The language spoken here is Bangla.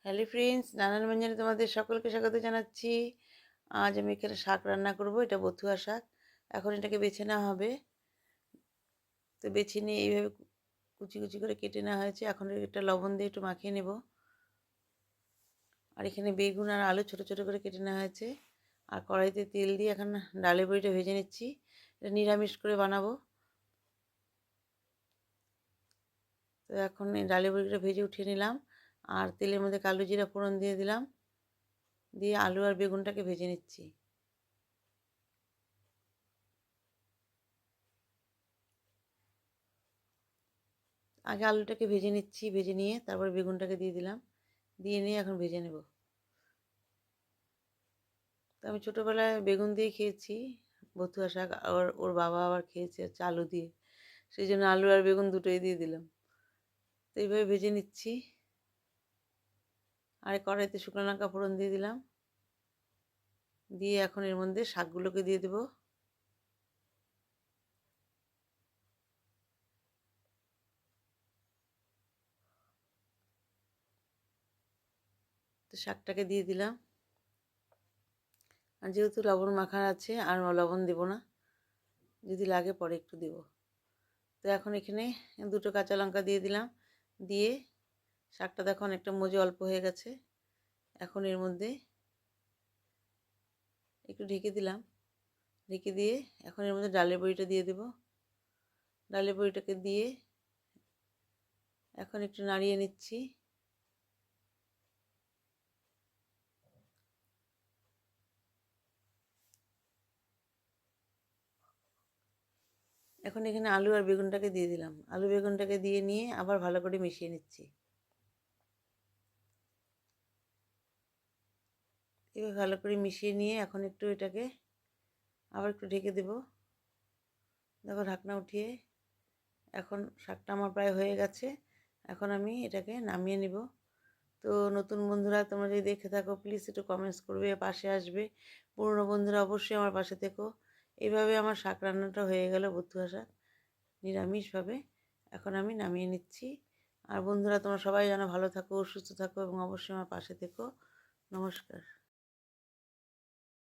হ্যালো ফ্রেন্ডস, নানান ব্যঞ্জনে তোমাদের সকলকে স্বাগত জানাচ্ছি। আজ আমি এখানে শাক রান্না করব। এটা বথুয়া শাক। এখন এটাকে বেছে নেওয়া হবে। তো বেছে নিয়ে এইভাবে কুচি কুচি করে কেটে নেওয়া হয়েছে। এখন এটা লবণ দিয়ে একটু মাখিয়ে নেব। আর এখানে বেগুন আর আলু ছোট ছোট করে কেটে নেওয়া হয়েছে। আর কড়াইতে তেল দিয়ে এখন ডালের বড়িটা ভেজে নিচ্ছি। এটা নিরামিষ করে বানাবো। তো এখন এই ডালের বড়িটা ভেজে উঠিয়ে নিলাম। আর তেলের মধ্যে কালো জিরা ফোড়ন দিয়ে দিলাম। দিয়ে আলু আর বেগুনটাকে ভেজে নিচ্ছি। আগে আলুটাকে ভেজে নিচ্ছি, ভেজে নিয়ে তারপর বেগুনটাকে দিয়ে দিলাম, দিয়ে নিয়ে এখন ভেজে নেব। তো আমি ছোটোবেলায় বেগুন দিয়ে খেয়েছি বথুয়া শাক, আর ওর বাবা আবার খেয়েছে হচ্ছে আলু দিয়ে, সেই জন্য আলু আর বেগুন দুটোই দিয়ে দিলাম। তো এইভাবে ভেজে নিচ্ছি। আর কড়াইতে শুকনো লঙ্কা ফোড়ন দিয়ে দিলাম, দিয়ে এখন এর মধ্যে শাকগুলোকে দিয়ে দেবো। তো শাকটাকে দিয়ে দিলাম। আর যেহেতু লবণ মাখা আছে আর লবণ দেবো না, যদি লাগে পরে একটু দেব। তো এখন এখানে দুটো কাঁচা লঙ্কা দিয়ে দিলাম, দিয়ে শাকটা দেখো অনেকটা মজে অল্প হয়ে গেছে। এখন এর মধ্যে একটু ঢেকে দিলাম, ঢেকে দিয়ে এখন এর মধ্যে ডালের বড়িটা দিয়ে দেব। ডালের বড়িটাকে দিয়ে এখন একটু নাড়িয়ে নিচ্ছি। এখন এখানে আলু আর বেগুনটাকে দিয়ে দিলাম, আলু বেগুনটাকে দিয়ে নিয়ে আবার ভালো করে মিশিয়ে নিচ্ছি। এবার ভালো করে মিশিয়ে নিয়ে এখন একটু এটাকে আবার একটু ঢেকে দেব। দেখো ঢাকনা উঠিয়ে এখন শাকটা আমার প্রায় হয়ে গেছে। এখন আমি এটাকে নামিয়ে নিব। তো নতুন বন্ধুরা তোমরা যদি দেখে থাকো প্লিজ একটু কমেন্টস করবে, পাশে আসবে। পুরনো বন্ধুরা অবশ্যই আমার পাশে থেকো। এইভাবে আমার শাক রান্নাটা হয়ে গেল, বথুয়া শাক নিরামিষভাবে। এখন আমি নামিয়ে নিচ্ছি। আর বন্ধুরা তোমরা সবাই যেন ভালো থাকো, সুস্থ থাকো এবং অবশ্যই আমার পাশে থেকো। নমস্কার।